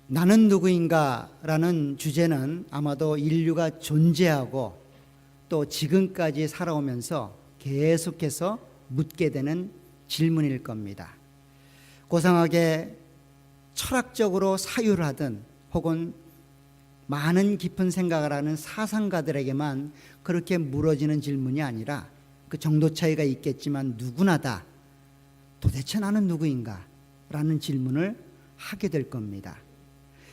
나는 누구인가라는 주제는 아마도 인류가 존재하고 또 지금까지 살아오면서 계속해서 묻게 되는 질문일 겁니다. 고상하게 철학적으로 사유를 하든 혹은 많은 깊은 생각을 하는 사상가들에게만 그렇게 물어지는 질문이 아니라 그 정도 차이가 있겠지만 누구나 다 도대체 나는 누구인가? 라는 질문을 하게 될 겁니다.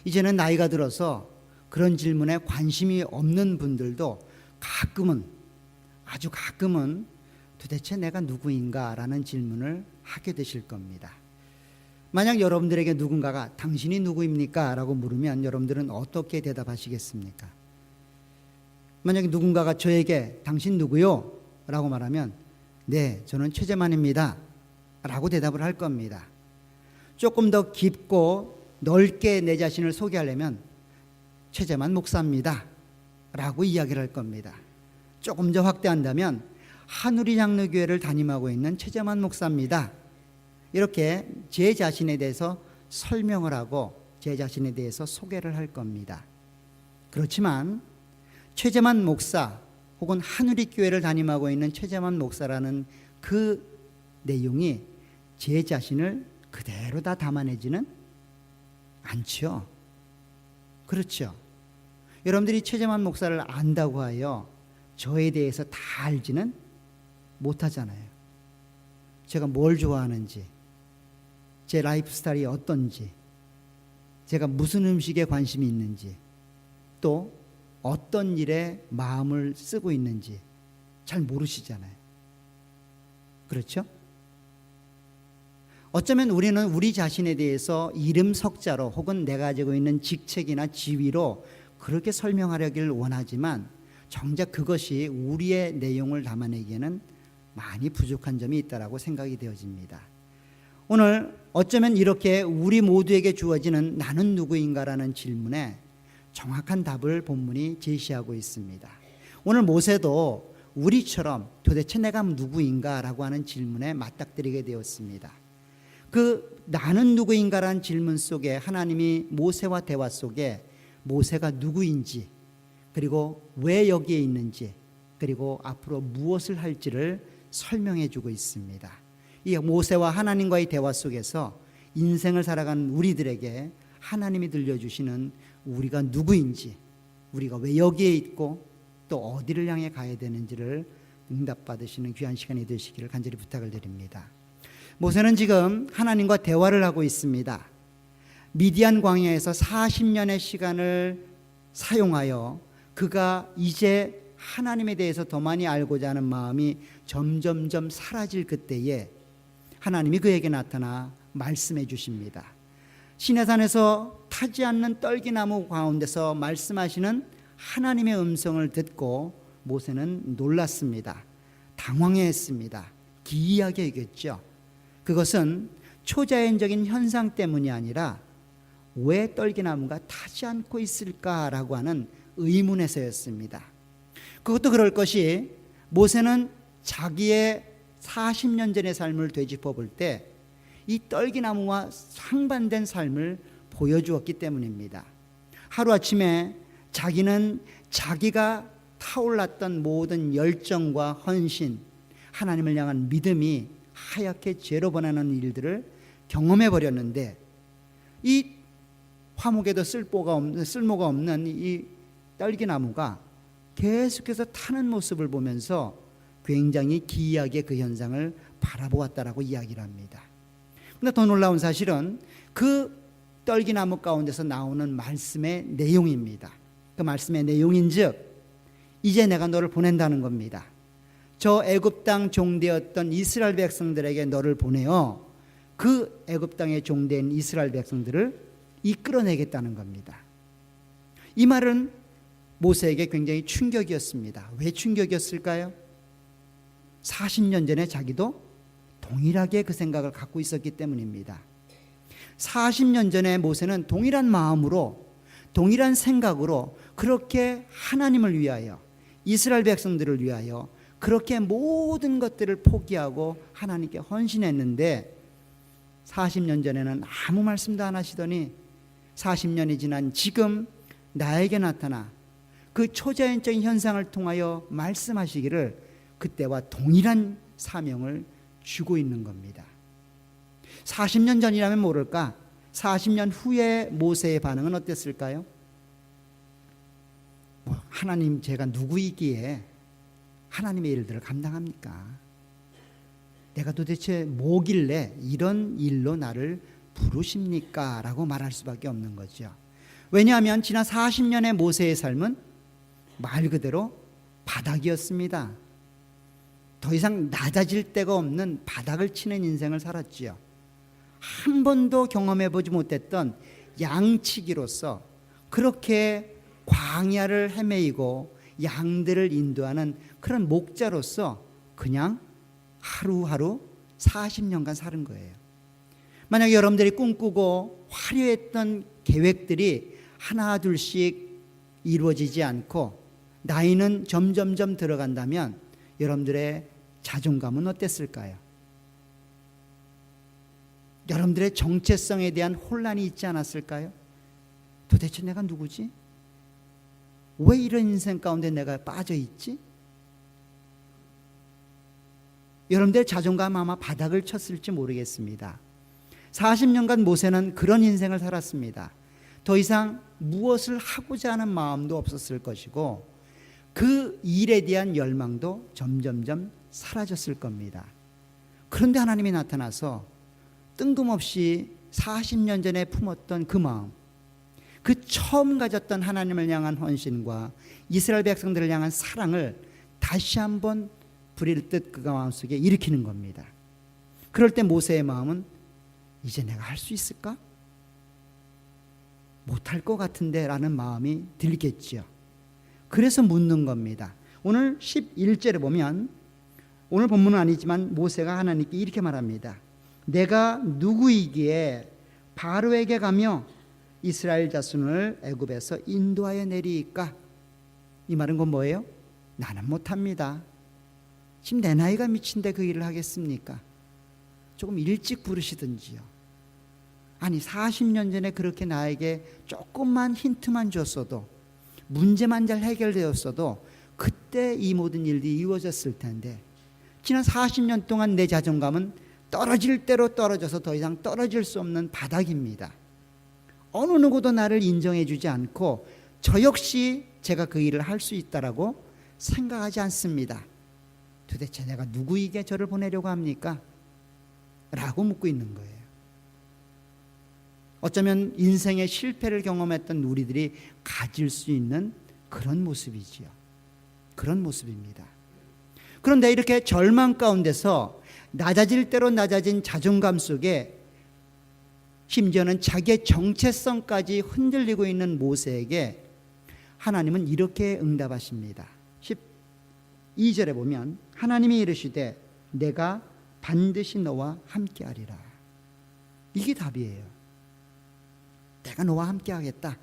이제는 나이가 들어서 그런 질문에 관심이 없는 분들도 가끔은, 아주 가끔은 도대체 내가 누구인가? 라는 질문을 하게 되실 겁니다. 만약 여러분들에게 누군가가 당신이 누구입니까? 라고 물으면 여러분들은 어떻게 대답하시겠습니까? 만약에 누군가가 저에게 당신 누구요? 라고 말하면 네, 저는 최재만입니다. 라고 대답을 할 겁니다. 조금 더 깊고 넓게 내 자신을 소개하려면 최재만 목사입니다. 라고 이야기를 할 겁니다. 조금 더 확대한다면 한우리 장로교회를 담임하고 있는 최재만 목사입니다. 이렇게 제 자신에 대해서 설명을 하고 제 자신에 대해서 소개를 할 겁니다. 그렇지만 최재만 목사 혹은 한우리 교회를 담임하고 있는 최재만 목사라는 그 내용이 제 자신을 그대로 다 담아내지는 않죠. 그렇죠. 여러분들이 최재만 목사를 안다고 하여 저에 대해서 다 알지는 못하잖아요. 제가 뭘 좋아하는지, 제 라이프 스타일이 어떤지, 제가 무슨 음식에 관심이 있는지, 또 어떤 일에 마음을 쓰고 있는지 잘 모르시잖아요. 그렇죠? 어쩌면 우리는 우리 자신에 대해서 이름 석자로 혹은 내가 가지고 있는 직책이나 지위로 그렇게 설명하려길 원하지만 정작 그것이 우리의 내용을 담아내기에는 많이 부족한 점이 있다고 생각이 되어집니다. 오늘 어쩌면 이렇게 우리 모두에게 주어지는 나는 누구인가라는 질문에 정확한 답을 본문이 제시하고 있습니다. 오늘 모세도 우리처럼 도대체 내가 누구인가라고 하는 질문에 맞닥뜨리게 되었습니다. 그 나는 누구인가라는 질문 속에 하나님이 모세와 대화 속에 모세가 누구인지, 그리고 왜 여기에 있는지, 그리고 앞으로 무엇을 할지를 설명해 주고 있습니다. 이 모세와 하나님과의 대화 속에서 인생을 살아가는 우리들에게 하나님이 들려주시는 우리가 누구인지, 우리가 왜 여기에 있고 또 어디를 향해 가야 되는지를 응답받으시는 귀한 시간이 되시기를 간절히 부탁을 드립니다. 모세는 지금 하나님과 대화를 하고 있습니다. 미디안 광야에서 40년의 시간을 사용하여 그가 이제 하나님에 대해서 더 많이 알고자 하는 마음이 점점점 사라질 그때에 하나님이 그에게 나타나 말씀해 주십니다. 시내산에서 타지 않는 떨기나무 가운데서 말씀하시는 하나님의 음성을 듣고 모세는 놀랐습니다. 당황했습니다. 기이하게 여겼죠. 그것은 초자연적인 현상 때문이 아니라 왜 떨기나무가 타지 않고 있을까라고 하는 의문에서였습니다. 그것도 그럴 것이 모세는 자기의 40년 전의 삶을 되짚어 볼 때 이 떨기나무와 상반된 삶을 보여주었기 때문입니다. 하루아침에 자기는 자기가 타올랐던 모든 열정과 헌신, 하나님을 향한 믿음이 하얗게 죄로 변하는 일들을 경험해 버렸는데 이 화목에도 쓸모가 없는 이 떨기나무가 계속해서 타는 모습을 보면서 굉장히 기이하게 그 현상을 바라보았다라고 이야기를 합니다. 그런데 더 놀라운 사실은 그 떨기나무 가운데서 나오는 말씀의 내용입니다. 그 말씀의 내용인즉 이제 내가 너를 보낸다는 겁니다. 저 애굽 땅 종되었던 이스라엘 백성들에게 너를 보내어 그 애굽 땅에 종된 이스라엘 백성들을 이끌어내겠다는 겁니다. 이 말은 모세에게 굉장히 충격이었습니다. 왜 충격이었을까요? 40년 전에 자기도 동일하게 그 생각을 갖고 있었기 때문입니다. 40년 전에 모세는 동일한 마음으로, 동일한 생각으로 그렇게 하나님을 위하여, 이스라엘 백성들을 위하여 그렇게 모든 것들을 포기하고 하나님께 헌신했는데 40년 전에는 아무 말씀도 안 하시더니 40년이 지난 지금 나에게 나타나 그 초자연적인 현상을 통하여 말씀하시기를 그때와 동일한 사명을 주고 있는 겁니다. 40년 전이라면 모를까? 40년 후에 모세의 반응은 어땠을까요? 하나님, 제가 누구이기에 하나님의 일들을 감당합니까? 내가 도대체 뭐길래 이런 일로 나를 부르십니까? 라고 말할 수밖에 없는 거죠. 왜냐하면 지난 40년의 모세의 삶은 말 그대로 바닥이었습니다. 더 이상 낮아질 데가 없는 바닥을 치는 인생을 살았지요. 한 번도 경험해 보지 못했던 양치기로서 그렇게 광야를 헤매이고 양들을 인도하는 그런 목자로서 그냥 하루하루 40년간 사는 거예요. 만약 여러분들이 꿈꾸고 화려했던 계획들이 하나 둘씩 이루어지지 않고 나이는 점점점 들어간다면 여러분들의 자존감은 어땠을까요? 여러분들의 정체성에 대한 혼란이 있지 않았을까요? 도대체 내가 누구지? 왜 이런 인생 가운데 내가 빠져 있지? 여러분들의 자존감 아마 바닥을 쳤을지 모르겠습니다. 40년간 모세는 그런 인생을 살았습니다. 더 이상 무엇을 하고자 하는 마음도 없었을 것이고 그 일에 대한 열망도 점점점 사라졌을 겁니다. 그런데 하나님이 나타나서 뜬금없이 40년 전에 품었던 그 마음, 그 처음 가졌던 하나님을 향한 헌신과 이스라엘 백성들을 향한 사랑을 다시 한번 부릴 듯 그 마음속에 일으키는 겁니다. 그럴 때 모세의 마음은 이제 내가 할 수 있을까? 못할 것 같은데 라는 마음이 들겠지요. 그래서 묻는 겁니다. 오늘 11절에 보면 오늘 본문은 아니지만 모세가 하나님께 이렇게 말합니다. 내가 누구이기에 바로에게 가며 이스라엘 자손을 애굽에서 인도하여 내리이까? 이 말은 건 뭐예요? 나는 못합니다. 지금 내 나이가 미친데 그 일을 하겠습니까? 조금 일찍 부르시든지요. 아니 40년 전에 그렇게 나에게 조금만 힌트만 줬어도 문제만 잘 해결되었어도 그때 이 모든 일들이 이루어졌을 텐데 지난 40년 동안 내 자존감은 떨어질 대로 떨어져서 더 이상 떨어질 수 없는 바닥입니다. 어느 누구도 나를 인정해 주지 않고 저 역시 제가 그 일을 할 수 있다라고 생각하지 않습니다. 도대체 내가 누구에게 저를 보내려고 합니까? 라고 묻고 있는 거예요. 어쩌면 인생의 실패를 경험했던 우리들이 가질 수 있는 그런 모습이지요. 그런 모습입니다. 그런데 이렇게 절망 가운데서 낮아질 대로 낮아진 자존감 속에 심지어는 자기의 정체성까지 흔들리고 있는 모세에게 하나님은 이렇게 응답하십니다. 12절에 보면 하나님이 이르시되 내가 반드시 너와 함께하리라. 이게 답이에요. 내가 너와 함께하겠다.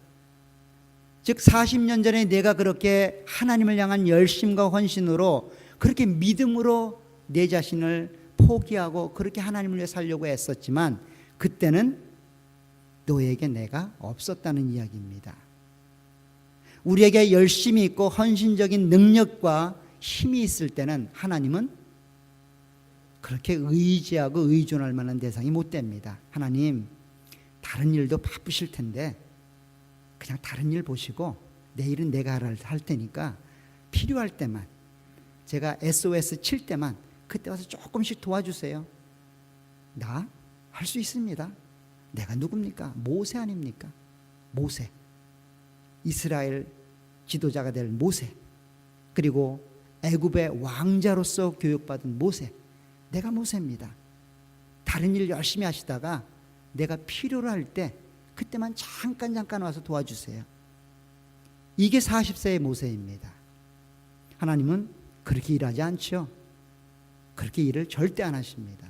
즉 40년 전에 내가 그렇게 하나님을 향한 열심과 헌신으로 그렇게 믿음으로 내 자신을 포기하고 그렇게 하나님을 위해 살려고 애썼지만 그때는 너에게 내가 없었다는 이야기입니다. 우리에게 열심이 있고 헌신적인 능력과 힘이 있을 때는 하나님은 그렇게 의지하고 의존할 만한 대상이 못 됩니다. 하나님, 다른 일도 바쁘실 텐데 그냥 다른 일 보시고 내일은 내가 할 테니까 필요할 때만 제가 SOS 칠 때만 그때 와서 조금씩 도와주세요. 나 할 수 있습니다. 내가 누굽니까? 모세 아닙니까? 모세. 이스라엘 지도자가 될 모세. 그리고 애굽의 왕자로서 교육받은 모세. 내가 모세입니다. 다른 일 열심히 하시다가 내가 필요로 할 때 그때만 잠깐 와서 도와주세요. 이게 40세의 모세입니다. 하나님은 그렇게 일하지 않죠. 그렇게 일을 절대 안 하십니다.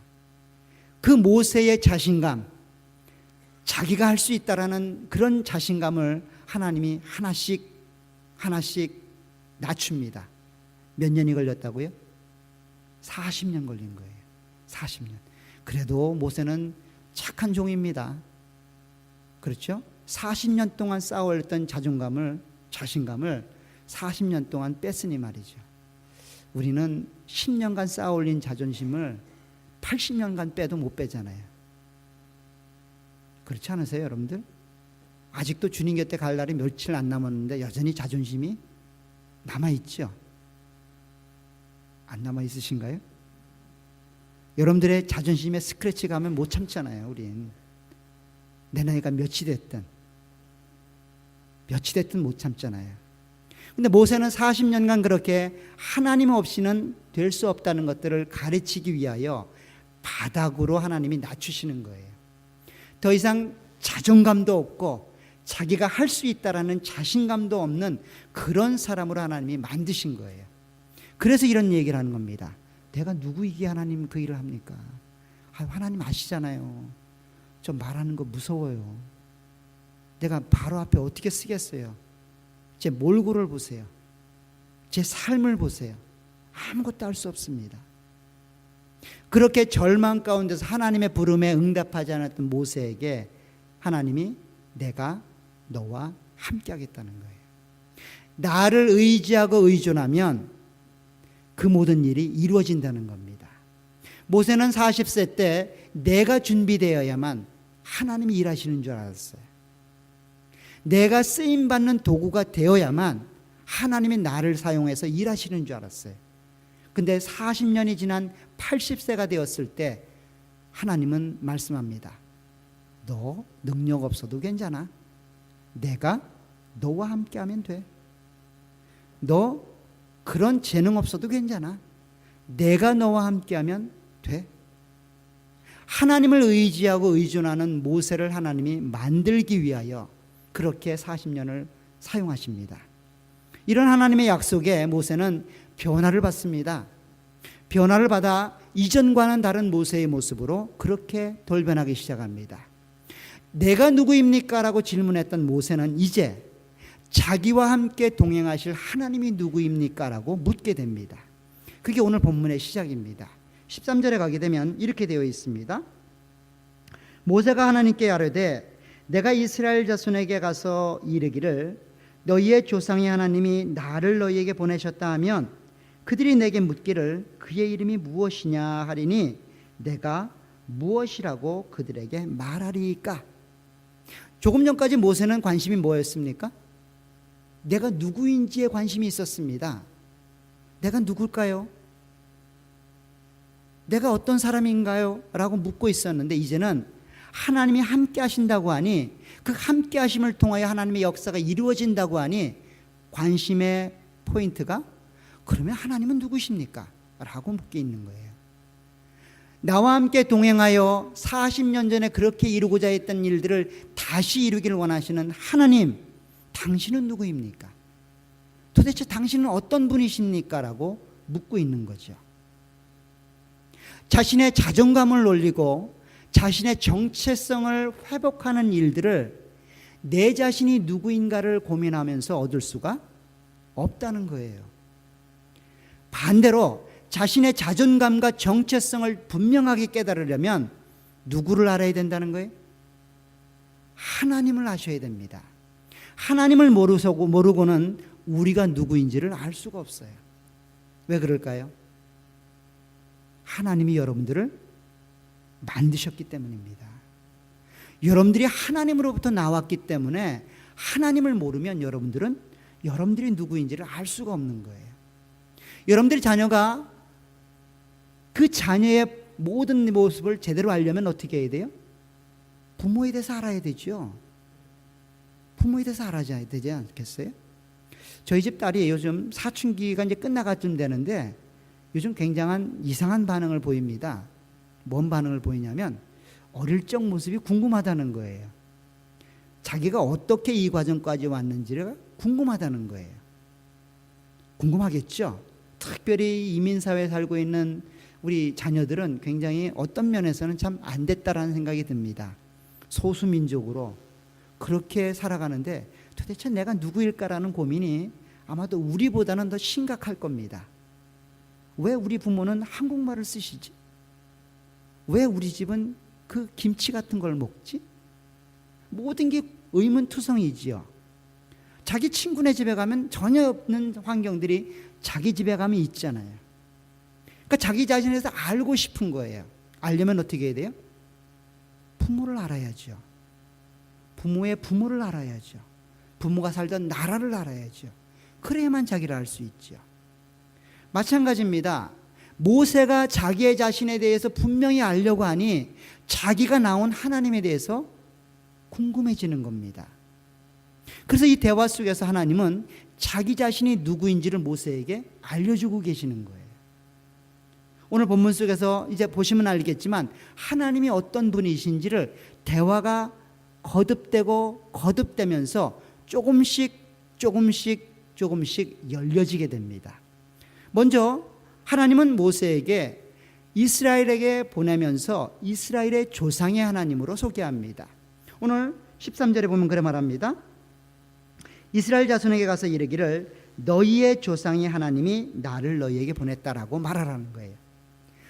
그 모세의 자신감, 자기가 할 수 있다라는 그런 자신감을 하나님이 하나씩 낮춥니다. 몇 년이 걸렸다고요? 40년 걸린 거예요. 40년. 그래도 모세는 착한 종입니다. 그렇죠? 40년 동안 쌓아올렸던 자신감을 40년 동안 뺐으니 말이죠. 우리는 10년간 쌓아올린 자존심을 80년간 빼도 못 빼잖아요. 그렇지 않으세요, 여러분들? 아직도 주님 곁에 갈 날이 며칠 안 남았는데 여전히 자존심이 남아있죠? 안 남아있으신가요? 여러분들의 자존심에 스크래치 가면 못 참잖아요, 우린. 내 나이가 몇이 됐든 못 참잖아요. 근데 모세는 40년간 그렇게 하나님 없이는 될 수 없다는 것들을 가르치기 위하여 바닥으로 하나님이 낮추시는 거예요. 더 이상 자존감도 없고 자기가 할 수 있다라는 자신감도 없는 그런 사람으로 하나님이 만드신 거예요. 그래서 이런 얘기를 하는 겁니다. 내가 누구이기에 하나님 그 일을 합니까? 하나님 아시잖아요. 좀 말하는 거 무서워요. 내가 바로 앞에 어떻게 쓰겠어요? 제 몰골을 보세요. 제 삶을 보세요. 아무것도 할 수 없습니다. 그렇게 절망 가운데서 하나님의 부름에 응답하지 않았던 모세에게 하나님이 내가 너와 함께 하겠다는 거예요. 나를 의지하고 의존하면 그 모든 일이 이루어진다는 겁니다. 모세는 40세 때 내가 준비되어야만 하나님이 일하시는 줄 알았어요. 내가 쓰임받는 도구가 되어야만 하나님이 나를 사용해서 일하시는 줄 알았어요. 근데 40년이 지난 80세가 되었을 때 하나님은 말씀합니다. 너 능력 없어도 괜찮아. 내가 너와 함께 하면 돼. 너 그런 재능 없어도 괜찮아. 내가 너와 함께 하면 돼. 하나님을 의지하고 의존하는 모세를 하나님이 만들기 위하여 그렇게 40년을 사용하십니다. 이런 하나님의 약속에 모세는 변화를 받습니다. 변화를 받아 이전과는 다른 모세의 모습으로 그렇게 돌변하기 시작합니다. 내가 누구입니까? 라고 질문했던 모세는 이제 자기와 함께 동행하실 하나님이 누구입니까? 라고 묻게 됩니다. 그게 오늘 본문의 시작입니다. 13절에 가게 되면 이렇게 되어 있습니다. 모세가 하나님께 아뢰되 내가 이스라엘 자손에게 가서 이르기를 너희의 조상의 하나님이 나를 너희에게 보내셨다 하면 그들이 내게 묻기를 그의 이름이 무엇이냐 하리니 내가 무엇이라고 그들에게 말하리이까? 조금 전까지 모세는 관심이 뭐였습니까? 내가 누구인지에 관심이 있었습니다. 내가 누굴까요? 내가 어떤 사람인가요? 라고 묻고 있었는데 이제는 하나님이 함께 하신다고 하니 그 함께 하심을 통하여 하나님의 역사가 이루어진다고 하니 관심의 포인트가 그러면 하나님은 누구십니까? 라고 묻게 있는 거예요. 나와 함께 동행하여 40년 전에 그렇게 이루고자 했던 일들을 다시 이루기를 원하시는 하나님, 당신은 누구입니까? 도대체 당신은 어떤 분이십니까? 라고 묻고 있는 거죠. 자신의 자존감을 올리고 자신의 정체성을 회복하는 일들을 내 자신이 누구인가를 고민하면서 얻을 수가 없다는 거예요. 반대로 자신의 자존감과 정체성을 분명하게 깨달으려면 누구를 알아야 된다는 거예요? 하나님을 아셔야 됩니다. 하나님을 모르고는 우리가 누구인지를 알 수가 없어요. 왜 그럴까요? 하나님이 여러분들을 만드셨기 때문입니다. 여러분들이 하나님으로부터 나왔기 때문에 하나님을 모르면 여러분들은 여러분들이 누구인지를 알 수가 없는 거예요. 여러분들의 자녀가 그 자녀의 모든 모습을 제대로 알려면 어떻게 해야 돼요? 부모에 대해서 알아야 되죠. 부모에 대해서 알아야 되지 않겠어요? 저희 집 딸이 요즘 사춘기가 이제 끝나가쯤 되는데 요즘 굉장한 이상한 반응을 보입니다. 뭔 반응을 보이냐면 어릴 적 모습이 궁금하다는 거예요. 자기가 어떻게 이 과정까지 왔는지를 궁금하다는 거예요. 궁금하겠죠? 특별히 이민사회에 살고 있는 우리 자녀들은 굉장히 어떤 면에서는 참 안 됐다라는 생각이 듭니다. 소수민족으로 그렇게 살아가는데 도대체 내가 누구일까라는 고민이 아마도 우리보다는 더 심각할 겁니다. 왜 우리 부모는 한국말을 쓰시지? 왜 우리 집은 그 김치 같은 걸 먹지? 모든 게 의문투성이지요. 자기 친구네 집에 가면 전혀 없는 환경들이 자기 집에 가면 있잖아요. 그러니까 자기 자신에 대해서 알고 싶은 거예요. 알려면 어떻게 해야 돼요? 부모를 알아야죠. 부모의 부모를 알아야죠. 부모가 살던 나라를 알아야죠. 그래야만 자기를 알 수 있죠. 마찬가지입니다. 모세가 자기의 자신에 대해서 분명히 알려고 하니 자기가 나온 하나님에 대해서 궁금해지는 겁니다. 그래서 이 대화 속에서 하나님은 자기 자신이 누구인지를 모세에게 알려주고 계시는 거예요. 오늘 본문 속에서 이제 보시면 알겠지만 하나님이 어떤 분이신지를 대화가 거듭되고 거듭되면서 조금씩 열려지게 됩니다. 먼저 하나님은 모세에게 이스라엘에게 보내면서 이스라엘의 조상의 하나님으로 소개합니다. 오늘 13절에 보면 그래 말합니다. 이스라엘 자손에게 가서 이르기를 너희의 조상의 하나님이 나를 너희에게 보냈다라고 말하라는 거예요.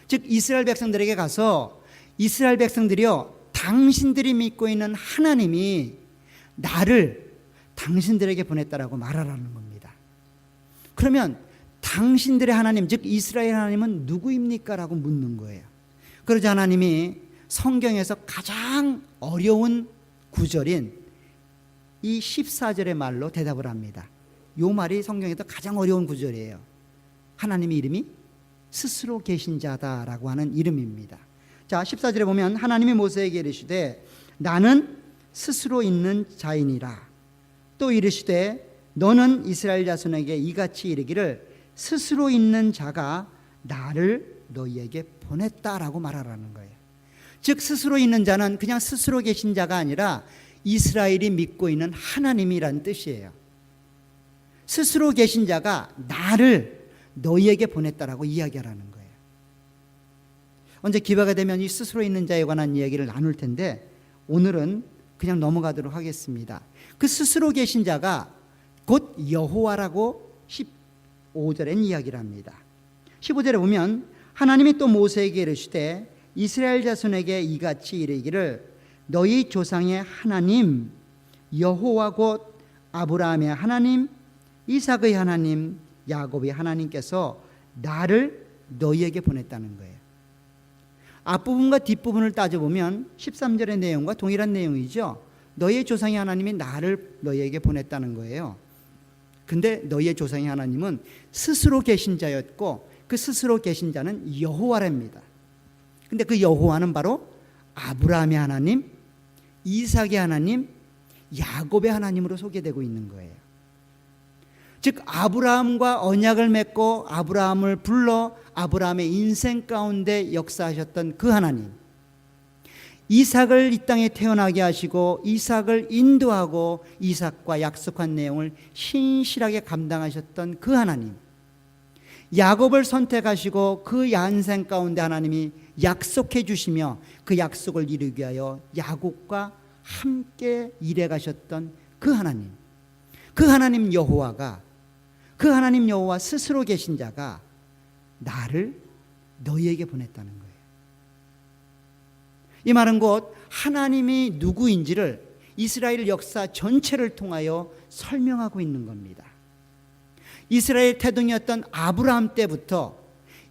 즉 이스라엘 백성들에게 가서 이스라엘 백성들이요, 당신들이 믿고 있는 하나님이 나를 당신들에게 보냈다라고 말하라는 겁니다. 그러면 당신들의 하나님, 즉 이스라엘 하나님은 누구입니까? 라고 묻는 거예요. 그러자 하나님이 성경에서 가장 어려운 구절인 이 14절의 말로 대답을 합니다. 이 말이 성경에서 가장 어려운 구절이에요. 하나님의 이름이 스스로 계신 자다라고 하는 이름입니다. 자, 14절에 보면 하나님이 모세에게 이르시되 나는 스스로 있는 자이니라. 또 이르시되 너는 이스라엘 자손에게 이같이 이르기를 스스로 있는 자가 나를 너희에게 보냈다라고 말하라는 거예요. 즉 스스로 있는 자는 그냥 스스로 계신 자가 아니라 이스라엘이 믿고 있는 하나님이란 뜻이에요. 스스로 계신 자가 나를 너희에게 보냈다라고 이야기하라는 거예요. 언제 기회가 되면 이 스스로 있는 자에 관한 이야기를 나눌 텐데 오늘은 그냥 넘어가도록 하겠습니다. 그 스스로 계신 자가 곧 여호와라고 15절엔 이야기를 합니다. 15절에 보면 하나님이 또 모세에게 이르시되 이스라엘 자손에게 이같이 이르기를 너희 조상의 하나님 여호와 곧 아브라함의 하나님 이삭의 하나님 야곱의 하나님께서 나를 너희에게 보냈다는 거예요. 앞부분과 뒷부분을 따져보면 13절의 내용과 동일한 내용이죠. 너희의 조상의 하나님이 나를 너희에게 보냈다는 거예요. 근데 너희의 조상의 하나님은 스스로 계신 자였고 그 스스로 계신 자는 여호와랍니다. 근데 그 여호와는 바로 아브라함의 하나님, 이삭의 하나님, 야곱의 하나님으로 소개되고 있는 거예요. 즉 아브라함과 언약을 맺고 아브라함을 불러 아브라함의 인생 가운데 역사하셨던 그 하나님, 이삭을 이 땅에 태어나게 하시고 이삭을 인도하고 이삭과 약속한 내용을 신실하게 감당하셨던 그 하나님, 야곱을 선택하시고 그 인생 가운데 하나님이 약속해 주시며 그 약속을 이루기 위하여 야곱과 함께 일해 가셨던 그 하나님, 그 하나님 여호와가, 그 하나님 여호와 스스로 계신 자가 나를 너희에게 보냈다는 거예요. 이 말은 곧 하나님이 누구인지를 이스라엘 역사 전체를 통하여 설명하고 있는 겁니다. 이스라엘 태동이었던 아브라함 때부터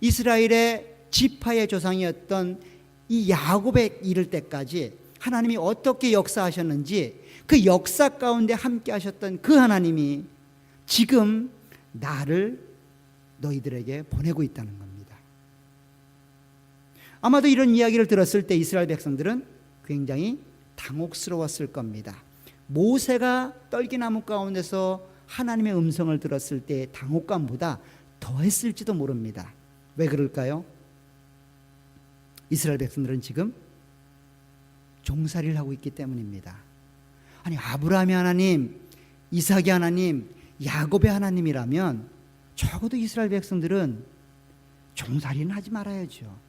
이스라엘의 지파의 조상이었던 이 야곱에 이를 때까지 하나님이 어떻게 역사하셨는지 그 역사 가운데 함께 하셨던 그 하나님이 지금 나를 너희들에게 보내고 있다는 겁니다. 아마도 이런 이야기를 들었을 때 이스라엘 백성들은 굉장히 당혹스러웠을 겁니다. 모세가 떨기나무 가운데서 하나님의 음성을 들었을 때의 당혹감보다 더했을지도 모릅니다. 왜 그럴까요? 이스라엘 백성들은 지금 종살이를 하고 있기 때문입니다. 아니 아브라함의 하나님, 이삭의 하나님, 야곱의 하나님이라면 적어도 이스라엘 백성들은 종살이는 하지 말아야죠.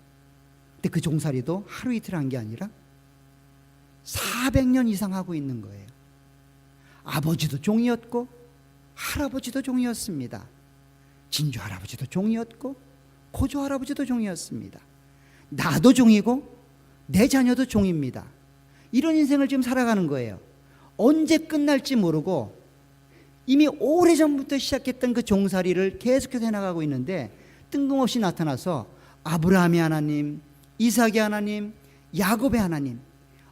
근데 그 종살이도 하루 이틀 한 게 아니라 400년 이상 하고 있는 거예요. 아버지도 종이었고 할아버지도 종이었습니다. 진주 할아버지도 종이었고 고조 할아버지도 종이었습니다. 나도 종이고 내 자녀도 종입니다. 이런 인생을 지금 살아가는 거예요. 언제 끝날지 모르고 이미 오래전부터 시작했던 그 종살이를 계속해서 해나가고 있는데 뜬금없이 나타나서 아브라함의 하나님, 이삭의 하나님, 야곱의 하나님,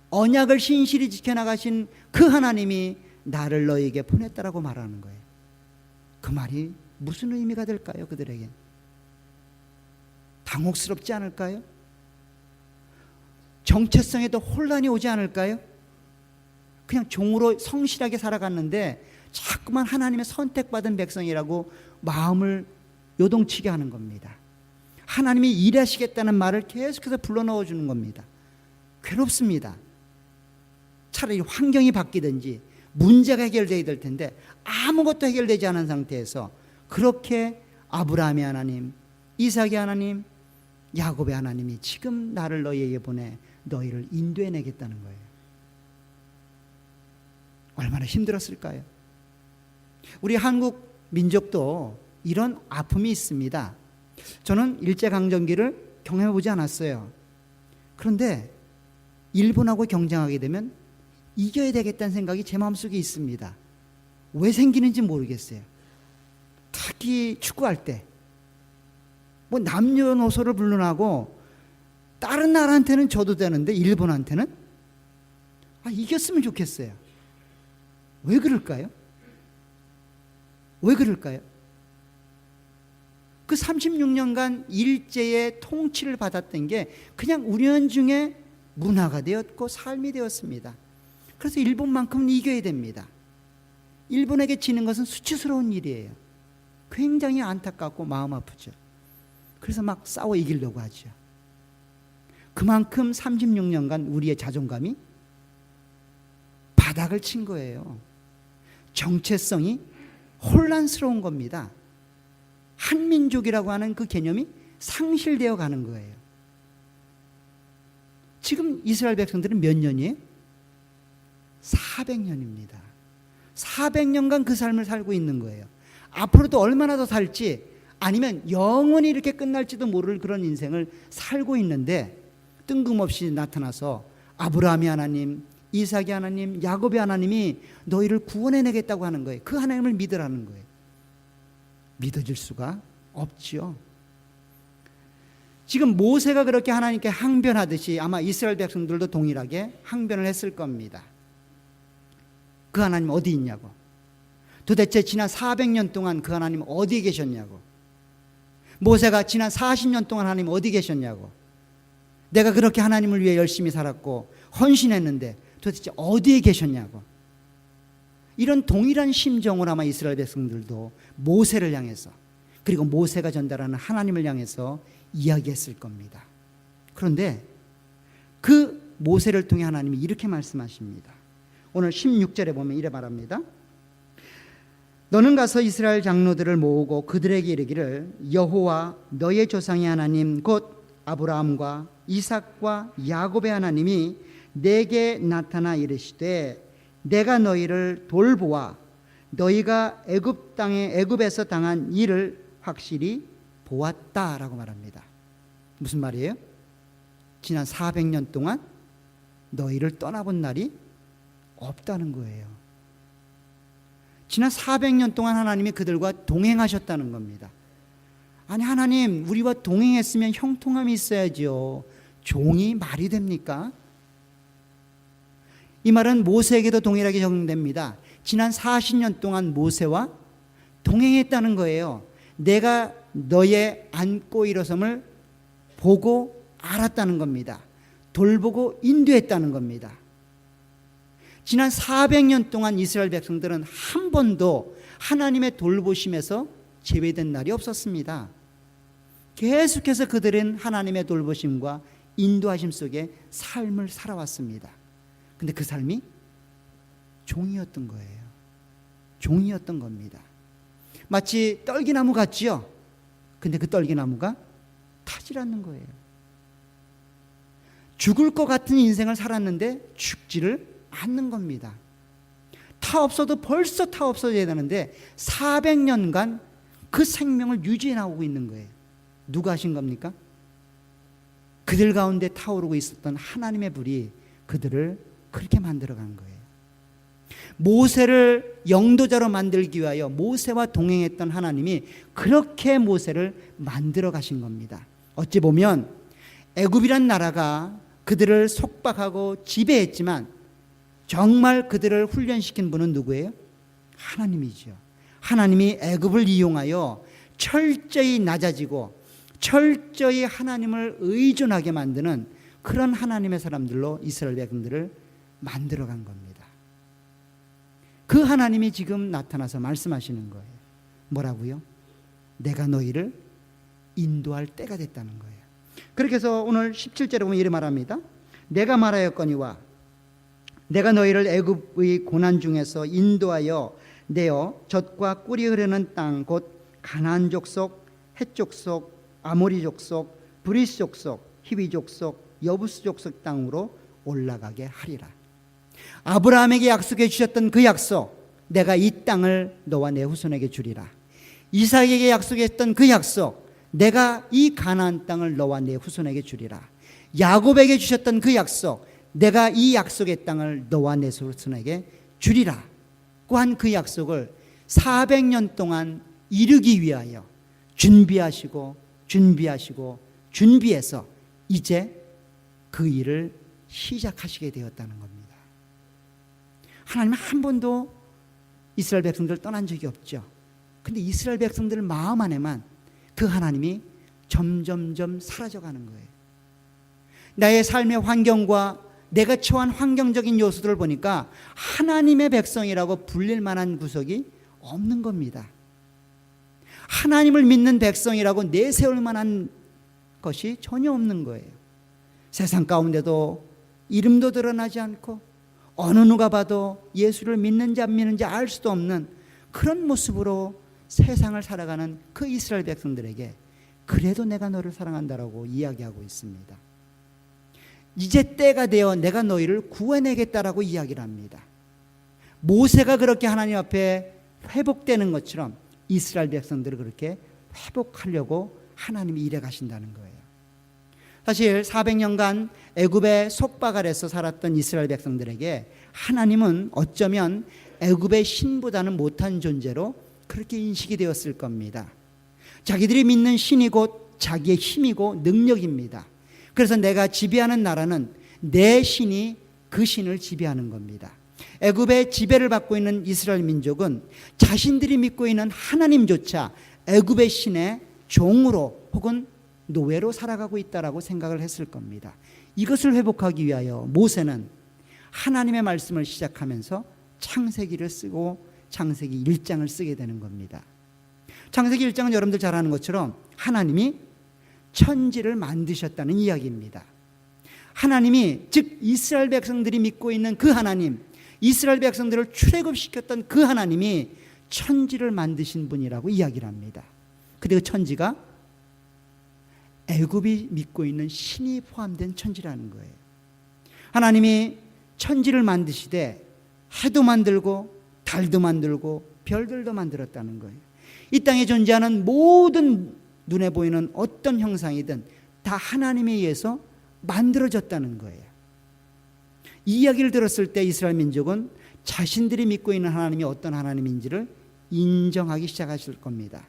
언약을 신실히 지켜나가신 그 하나님이 나를 너에게 보냈다라고 말하는 거예요. 그 말이 무슨 의미가 될까요? 그들에겐 당혹스럽지 않을까요? 정체성에도 혼란이 오지 않을까요? 그냥 종으로 성실하게 살아갔는데 자꾸만 하나님의 선택받은 백성이라고 마음을 요동치게 하는 겁니다. 하나님이 일하시겠다는 말을 계속해서 불러넣어 주는 겁니다. 괴롭습니다. 차라리 환경이 바뀌든지 문제가 해결되어야 될 텐데 아무것도 해결되지 않은 상태에서 그렇게 아브라함의 하나님, 이삭의 하나님, 야곱의 하나님이 지금 나를 너희에게 보내 너희를 인도해내겠다는 거예요. 얼마나 힘들었을까요? 우리 한국 민족도 이런 아픔이 있습니다. 저는 일제강점기를 경험해보지 않았어요. 그런데 일본하고 경쟁하게 되면 이겨야 되겠다는 생각이 제 마음속에 있습니다. 왜 생기는지 모르겠어요. 특히 축구할 때 뭐 남녀노소를 불문하고 다른 나라한테는 져도 되는데 일본한테는 이겼으면 좋겠어요. 왜 그럴까요? 왜 그럴까요? 그 36년간 일제의 통치를 받았던 게 그냥 우연중에 문화가 되었고 삶이 되었습니다. 그래서 일본만큼은 이겨야 됩니다. 일본에게 지는 것은 수치스러운 일이에요. 굉장히 안타깝고 마음 아프죠. 그래서 막 싸워 이기려고 하죠. 그만큼 36년간 우리의 자존감이 바닥을 친 거예요. 정체성이 혼란스러운 겁니다. 한민족이라고 하는 그 개념이 상실되어 가는 거예요. 지금 이스라엘 백성들은 몇 년이에요? 400년입니다. 400년간 그 삶을 살고 있는 거예요. 앞으로도 얼마나 더 살지, 아니면 영원히 이렇게 끝날지도 모를 그런 인생을 살고 있는데 뜬금없이 나타나서 아브라함의 하나님, 이삭의 하나님, 야곱의 하나님이 너희를 구원해내겠다고 하는 거예요. 그 하나님을 믿으라는 거예요. 믿어질 수가 없지요. 지금 모세가 그렇게 하나님께 항변하듯이 아마 이스라엘 백성들도 동일하게 항변을 했을 겁니다. 그 하나님 어디 있냐고. 도대체 지난 400년 동안 그 하나님 어디에 계셨냐고. 모세가 지난 40년 동안 하나님 어디 계셨냐고. 내가 그렇게 하나님을 위해 열심히 살았고 헌신했는데 도대체 어디에 계셨냐고. 이런 동일한 심정을 아마 이스라엘 백성들도 모세를 향해서, 그리고 모세가 전달하는 하나님을 향해서 이야기했을 겁니다. 그런데 그 모세를 통해 하나님이 이렇게 말씀하십니다. 오늘 16절에 보면 이래 말합니다. 너는 가서 이스라엘 장로들을 모으고 그들에게 이르기를 여호와 너의 조상의 하나님 곧 아브라함과 이삭과 야곱의 하나님이 내게 나타나 이르시되 내가 너희를 돌보아 너희가 애굽 땅에 애굽에서 당한 일을 확실히 보았다라고 말합니다. 무슨 말이에요? 지난 400년 동안 너희를 떠나본 날이 없다는 거예요. 지난 400년 동안 하나님이 그들과 동행하셨다는 겁니다. 아니 하나님, 우리와 동행했으면 형통함이 있어야죠. 종이 말이 됩니까? 이 말은 모세에게도 동일하게 적용됩니다. 지난 40년 동안 모세와 동행했다는 거예요. 내가 너의 앉고 일어섬을 보고 알았다는 겁니다. 돌보고 인도했다는 겁니다. 지난 400년 동안 이스라엘 백성들은 한 번도 하나님의 돌보심에서 제외된 날이 없었습니다. 계속해서 그들은 하나님의 돌보심과 인도하심 속에 삶을 살아왔습니다. 근데 그 삶이 종이었던 거예요. 종이었던 겁니다. 마치 떨기나무 같지요? 근데 그 떨기나무가 타질 않는 거예요. 죽을 것 같은 인생을 살았는데 죽지를 않는 겁니다. 타 없어도 벌써 타 없어져야 되는데 400년간 그 생명을 유지해 나오고 있는 거예요. 누가 하신 겁니까? 그들 가운데 타오르고 있었던 하나님의 불이 그들을 그렇게 만들어간 거예요. 모세를 영도자로 만들기 위하여 모세와 동행했던 하나님이 그렇게 모세를 만들어 가신 겁니다. 어찌 보면 애굽이란 나라가 그들을 속박하고 지배했지만 정말 그들을 훈련시킨 분은 누구예요? 하나님이죠. 하나님이 애굽을 이용하여 철저히 낮아지고 철저히 하나님을 의존하게 만드는 그런 하나님의 사람들로 이스라엘 백성들을 만들어간 겁니다. 그 하나님이 지금 나타나서 말씀하시는 거예요. 뭐라고요? 내가 너희를 인도할 때가 됐다는 거예요. 그렇게 해서 오늘 17절에 보면 이렇게 말합니다. 내가 말하였거니와 내가 너희를 애굽의 고난 중에서 인도하여 내어 젖과 꿀이 흐르는 땅 곧 가나안 족속, 헷 족속, 아모리 족속, 브리스 족속, 히위 족속, 여부스 족속 땅으로 올라가게 하리라. 아브라함에게 약속해 주셨던 그 약속, 내가 이 땅을 너와 내 후손에게 주리라. 이삭에게 약속했던 그 약속, 내가 이 가나안 땅을 너와 내 후손에게 주리라. 야곱에게 주셨던 그 약속, 내가 이 약속의 땅을 너와 내 후손에게 주리라. 한 그 약속을 400년 동안 이루기 위하여 준비하시고 준비해서 이제 그 일을 시작하시게 되었다는 겁니다. 하나님은 한 번도 이스라엘 백성들을 떠난 적이 없죠. 근데 이스라엘 백성들 마음 안에만 그 하나님이 점점점 사라져가는 거예요. 나의 삶의 환경과 내가 처한 환경적인 요소들을 보니까 하나님의 백성이라고 불릴 만한 구석이 없는 겁니다. 하나님을 믿는 백성이라고 내세울 만한 것이 전혀 없는 거예요. 세상 가운데도 이름도 드러나지 않고 어느 누가 봐도 예수를 믿는지 안 믿는지 알 수도 없는 그런 모습으로 세상을 살아가는 그 이스라엘 백성들에게 그래도 내가 너를 사랑한다라고 이야기하고 있습니다. 이제 때가 되어 내가 너희를 구원하겠다라고 이야기를 합니다. 모세가 그렇게 하나님 앞에 회복되는 것처럼 이스라엘 백성들을 그렇게 회복하려고 하나님이 일해 가신다는 거예요. 사실 400년간 애굽의 속박 아래서 살았던 이스라엘 백성들에게 하나님은 어쩌면 애굽의 신보다는 못한 존재로 그렇게 인식이 되었을 겁니다. 자기들이 믿는 신이 곧 자기의 힘이고 능력입니다. 그래서 내가 지배하는 나라는 내 신이 그 신을 지배하는 겁니다. 애굽의 지배를 받고 있는 이스라엘 민족은 자신들이 믿고 있는 하나님조차 애굽의 신의 종으로 혹은 노예로 살아가고 있다라고 생각을 했을 겁니다. 이것을 회복하기 위하여 모세는 하나님의 말씀을 시작하면서 창세기를 쓰고 창세기 1장을 쓰게 되는 겁니다. 창세기 1장은 여러분들 잘 아는 것처럼 하나님이 천지를 만드셨다는 이야기입니다. 하나님이 즉 이스라엘 백성들이 믿고 있는 그 하나님, 이스라엘 백성들을 출애굽시켰던 그 하나님이 천지를 만드신 분이라고 이야기를 합니다. 그리고 천지가 애굽이 믿고 있는 신이 포함된 천지라는 거예요. 하나님이 천지를 만드시되 해도 만들고 달도 만들고 별들도 만들었다는 거예요. 이 땅에 존재하는 모든 눈에 보이는 어떤 형상이든 다 하나님에 의해서 만들어졌다는 거예요. 이 이야기를 들었을 때 이스라엘 민족은 자신들이 믿고 있는 하나님이 어떤 하나님인지를 인정하기 시작하실 겁니다.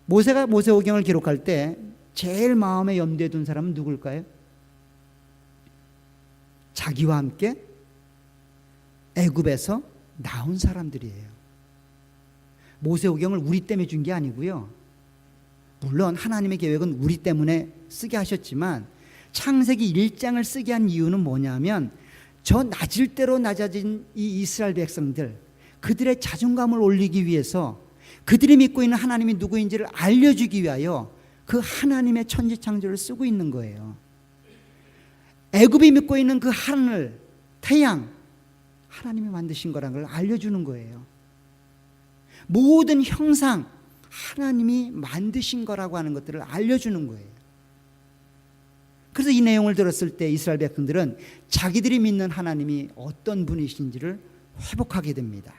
모세가 모세오경을 기록할 때 제일 마음에 염두에 둔 사람은 누굴까요? 자기와 함께 애굽에서 나온 사람들이에요. 모세오경을 우리 때문에 준 게 아니고요. 물론 하나님의 계획은 우리 때문에 쓰게 하셨지만 창세기 1장을 쓰게 한 이유는 뭐냐면 저 낮을 대로 낮아진 이 이스라엘 백성들, 그들의 자존감을 올리기 위해서 그들이 믿고 있는 하나님이 누구인지를 알려주기 위하여 그 하나님의 천지창조를 쓰고 있는 거예요. 애굽이 믿고 있는 그 하늘, 태양, 하나님이 만드신 거라는 걸 알려주는 거예요. 모든 형상, 하나님이 만드신 거라고 하는 것들을 알려주는 거예요. 그래서 이 내용을 들었을 때 이스라엘 백성들은 자기들이 믿는 하나님이 어떤 분이신지를 회복하게 됩니다.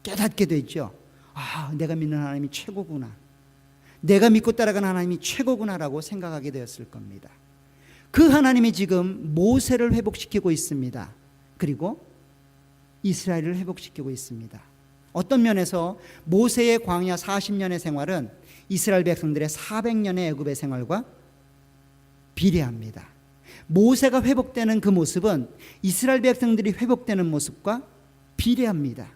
깨닫게 되죠. 아, 내가 믿는 하나님이 최고구나. 내가 믿고 따라가는 하나님이 최고구나라고 생각하게 되었을 겁니다. 그 하나님이 지금 모세를 회복시키고 있습니다. 그리고 이스라엘을 회복시키고 있습니다. 어떤 면에서 모세의 광야 40년의 생활은 이스라엘 백성들의 400년의 애굽의 생활과 비례합니다. 모세가 회복되는 그 모습은 이스라엘 백성들이 회복되는 모습과 비례합니다.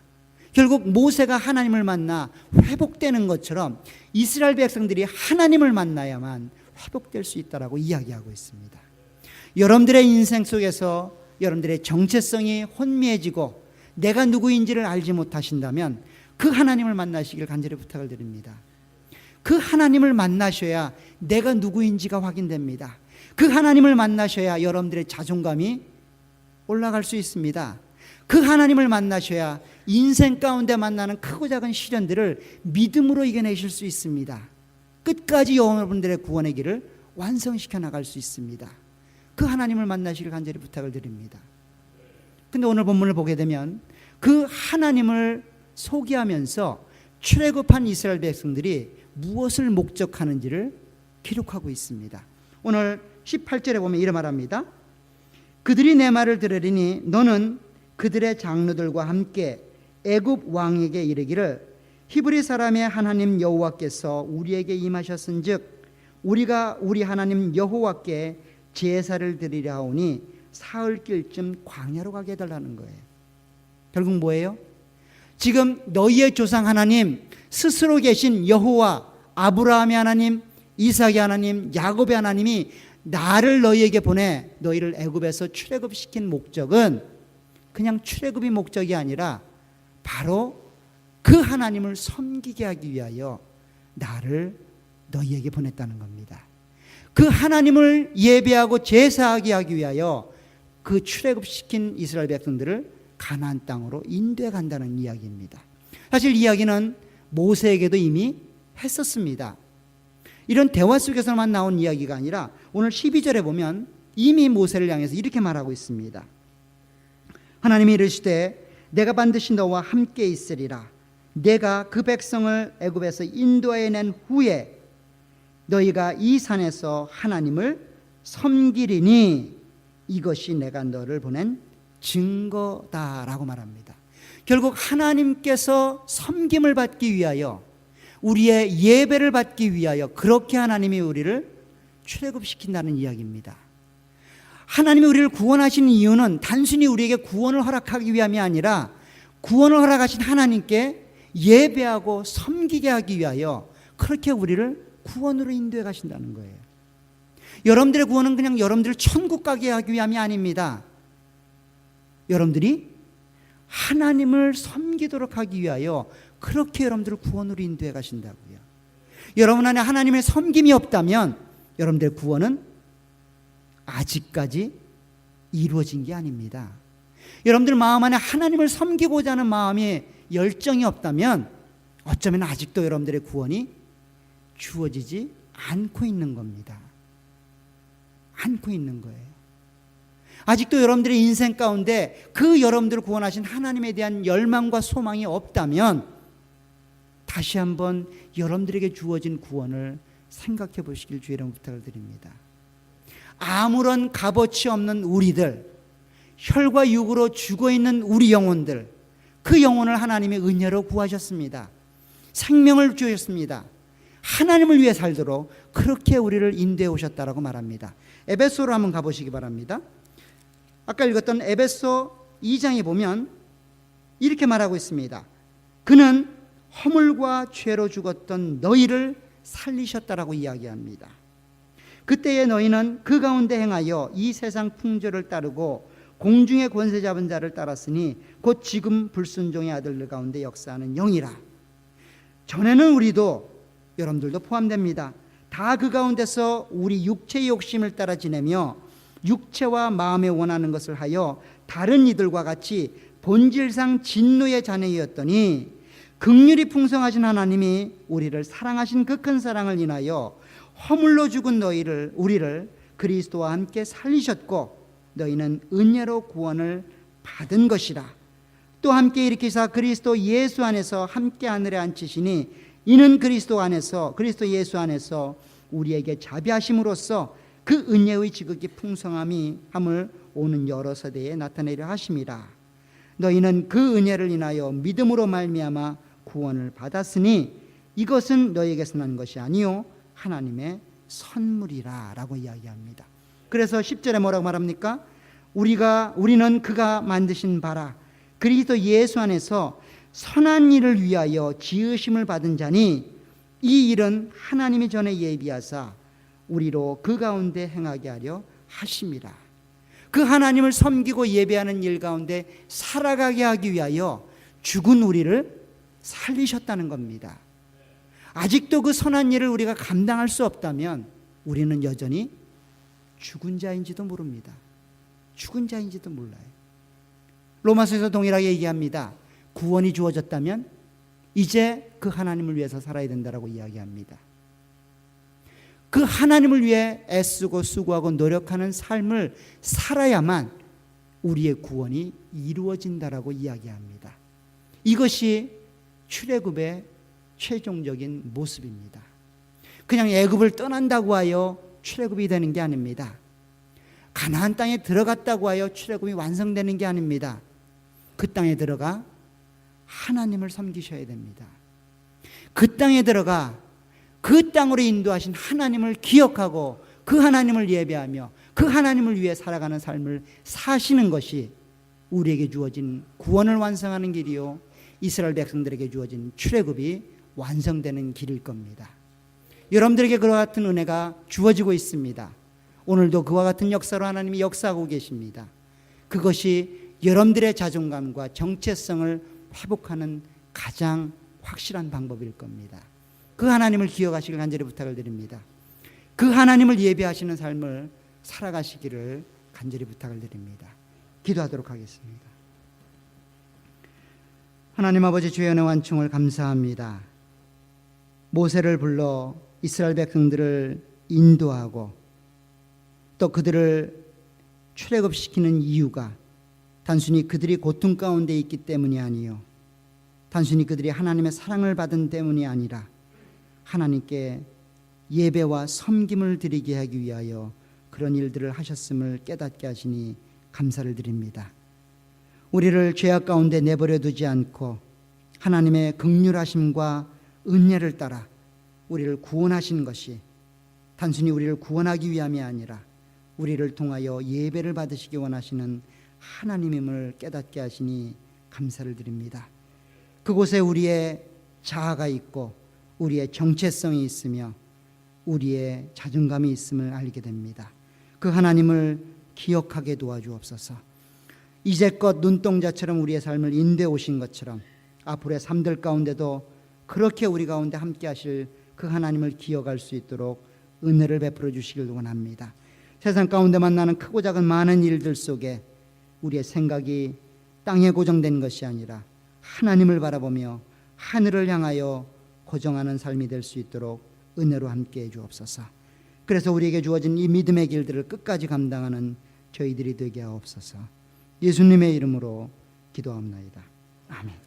결국 모세가 하나님을 만나 회복되는 것처럼 이스라엘 백성들이 하나님을 만나야만 회복될 수 있다라고 이야기하고 있습니다. 여러분들의 인생 속에서 여러분들의 정체성이 혼미해지고 내가 누구인지를 알지 못하신다면 그 하나님을 만나시길 간절히 부탁을 드립니다. 그 하나님을 만나셔야 내가 누구인지가 확인됩니다. 그 하나님을 만나셔야 여러분들의 자존감이 올라갈 수 있습니다. 그 하나님을 만나셔야 인생 가운데 만나는 크고 작은 시련들을 믿음으로 이겨내실 수 있습니다. 끝까지 여러분들의 구원의 길을 완성시켜 나갈 수 있습니다. 그 하나님을 만나시길 간절히 부탁을 드립니다. 근데 오늘 본문을 보게 되면 그 하나님을 소개하면서 출애굽한 이스라엘 백성들이 무엇을 목적하는지를 기록하고 있습니다. 오늘 18절에 보면 이런 말합니다. 그들이 내 말을 들으리니 너는 그들의 장로들과 함께 애굽 왕에게 이르기를 히브리 사람의 하나님 여호와께서 우리에게 임하셨은즉 우리가 우리 하나님 여호와께 제사를 드리려 하오니 사흘길쯤 광야로 가게 해달라는 거예요. 결국 뭐예요? 지금 너희의 조상 하나님 스스로 계신 여호와, 아브라함의 하나님, 이삭의 하나님, 야곱의 하나님이 나를 너희에게 보내 너희를 애굽에서 출애굽시킨 목적은 그냥 출애굽이 목적이 아니라 바로 그 하나님을 섬기게 하기 위하여 나를 너희에게 보냈다는 겁니다. 그 하나님을 예배하고 제사하게 하기 위하여 그 출애굽시킨 이스라엘 백성들을 가나안 땅으로 인도해 간다는 이야기입니다. 사실 이야기는 모세에게도 이미 했었습니다. 이런 대화 속에서만 나온 이야기가 아니라 오늘 12절에 보면 이미 모세를 향해서 이렇게 말하고 있습니다. 하나님이 이르시되 내가 반드시 너와 함께 있으리라. 내가 그 백성을 애굽에서 인도해낸 후에 너희가 이 산에서 하나님을 섬기리니 이것이 내가 너를 보낸 증거다라고 말합니다. 결국 하나님께서 섬김을 받기 위하여 우리의 예배를 받기 위하여 그렇게 하나님이 우리를 출애굽시킨다는 이야기입니다. 하나님이 우리를 구원하신 이유는 단순히 우리에게 구원을 허락하기 위함이 아니라 구원을 허락하신 하나님께 예배하고 섬기게 하기 위하여 그렇게 우리를 구원으로 인도해 가신다는 거예요. 여러분들의 구원은 그냥 여러분들을 천국 가게 하기 위함이 아닙니다. 여러분들이 하나님을 섬기도록 하기 위하여 그렇게 여러분들을 구원으로 인도해 가신다고요. 여러분 안에 하나님의 섬김이 없다면 여러분들의 구원은 아직까지 이루어진 게 아닙니다. 여러분들 마음 안에 하나님을 섬기고자 하는 마음이 열정이 없다면 어쩌면 아직도 여러분들의 구원이 주어지지 않고 있는 겁니다. 않고 있는 거예요. 아직도 여러분들의 인생 가운데 그 여러분들을 구원하신 하나님에 대한 열망과 소망이 없다면 다시 한번 여러분들에게 주어진 구원을 생각해 보시길 주의 이름으로 부탁을 드립니다. 아무런 값어치 없는 우리들, 혈과 육으로 죽어있는 우리 영혼들, 그 영혼을 하나님의 은혜로 구하셨습니다. 생명을 주셨습니다. 하나님을 위해 살도록 그렇게 우리를 인도해 오셨다라고 말합니다. 에베소로 한번 가보시기 바랍니다. 아까 읽었던 에베소 2장에 보면 이렇게 말하고 있습니다. 그는 허물과 죄로 죽었던 너희를 살리셨다라고 이야기합니다. 그때에 너희는 그 가운데 행하여 이 세상 풍조를 따르고 공중의 권세 잡은 자를 따랐으니 곧 지금 불순종의 아들들 가운데 역사하는 영이라. 전에는 우리도 여러분들도 포함됩니다. 다 그 가운데서 우리 육체의 욕심을 따라 지내며 육체와 마음에 원하는 것을 하여 다른 이들과 같이 본질상 진노의 자녀였더니 긍휼이 풍성하신 하나님이 우리를 사랑하신 그 큰 사랑을 인하여 허물로 죽은 우리를 그리스도와 함께 살리셨고 너희는 은혜로 구원을 받은 것이라. 또 함께 일으키사 그리스도 예수 안에서 함께 하늘에 앉히시니 이는 그리스도 예수 안에서 우리에게 자비하심으로써 그 은혜의 지극히 풍성함이 함을 오는 여러 세대에 나타내려 하심이라. 너희는 그 은혜를 인하여 믿음으로 말미암아 구원을 받았으니 이것은 너희에게서 난 것이 아니요 하나님의 선물이라 라고 이야기합니다. 그래서 10절에 뭐라고 말합니까? 우리는 그가 만드신 바라 그리스도 예수 안에서 선한 일을 위하여 지으심을 받은 자니 이 일은 하나님이 전에 예비하사 우리로 그 가운데 행하게 하려 하심이라. 그 하나님을 섬기고 예배하는 일 가운데 살아가게 하기 위하여 죽은 우리를 살리셨다는 겁니다. 아직도 그 선한 일을 우리가 감당할 수 없다면 우리는 여전히 죽은 자인지도 모릅니다. 죽은 자인지도 몰라요. 로마서에서 동일하게 얘기합니다. 구원이 주어졌다면 이제 그 하나님을 위해서 살아야 된다라고 이야기합니다. 그 하나님을 위해 애쓰고 수고하고 노력하는 삶을 살아야만 우리의 구원이 이루어진다라고 이야기합니다. 이것이 출애굽의 최종적인 모습입니다. 그냥 애굽을 떠난다고 하여 출애굽이 되는 게 아닙니다. 가나안 땅에 들어갔다고 하여 출애굽이 완성되는 게 아닙니다. 그 땅에 들어가 하나님을 섬기셔야 됩니다. 그 땅에 들어가 그 땅으로 인도하신 하나님을 기억하고 그 하나님을 예배하며 그 하나님을 위해 살아가는 삶을 사시는 것이 우리에게 주어진 구원을 완성하는 길이요 이스라엘 백성들에게 주어진 출애굽이 완성되는 길일 겁니다. 여러분들에게 그와 같은 은혜가 주어지고 있습니다. 오늘도 그와 같은 역사로 하나님이 역사하고 계십니다. 그것이 여러분들의 자존감과 정체성을 회복하는 가장 확실한 방법일 겁니다. 그 하나님을 기억하시길 간절히 부탁을 드립니다. 그 하나님을 예배하시는 삶을 살아가시기를 간절히 부탁을 드립니다. 기도하도록 하겠습니다. 하나님 아버지 주의 은혜 완충을 감사합니다. 모세를 불러 이스라엘 백성들을 인도하고 또 그들을 출애굽시키는 이유가 단순히 그들이 고통 가운데 있기 때문이 아니요 단순히 그들이 하나님의 사랑을 받은 때문이 아니라 하나님께 예배와 섬김을 드리게 하기 위하여 그런 일들을 하셨음을 깨닫게 하시니 감사를 드립니다. 우리를 죄악 가운데 내버려 두지 않고 하나님의 긍휼하심과 은혜를 따라 우리를 구원하신 것이 단순히 우리를 구원하기 위함이 아니라 우리를 통하여 예배를 받으시기 원하시는 하나님임을 깨닫게 하시니 감사를 드립니다. 그곳에 우리의 자아가 있고 우리의 정체성이 있으며 우리의 자존감이 있음을 알게 됩니다. 그 하나님을 기억하게 도와주옵소서. 이제껏 눈동자처럼 우리의 삶을 인도해 오신 것처럼 앞으로의 삶들 가운데도 그렇게 우리 가운데 함께 하실 그 하나님을 기억할 수 있도록 은혜를 베풀어 주시길 원합니다. 세상 가운데 만나는 크고 작은 많은 일들 속에 우리의 생각이 땅에 고정된 것이 아니라 하나님을 바라보며 하늘을 향하여 고정하는 삶이 될 수 있도록 은혜로 함께해 주옵소서. 그래서 우리에게 주어진 이 믿음의 길들을 끝까지 감당하는 저희들이 되게 하옵소서. 예수님의 이름으로 기도합나이다. 아멘.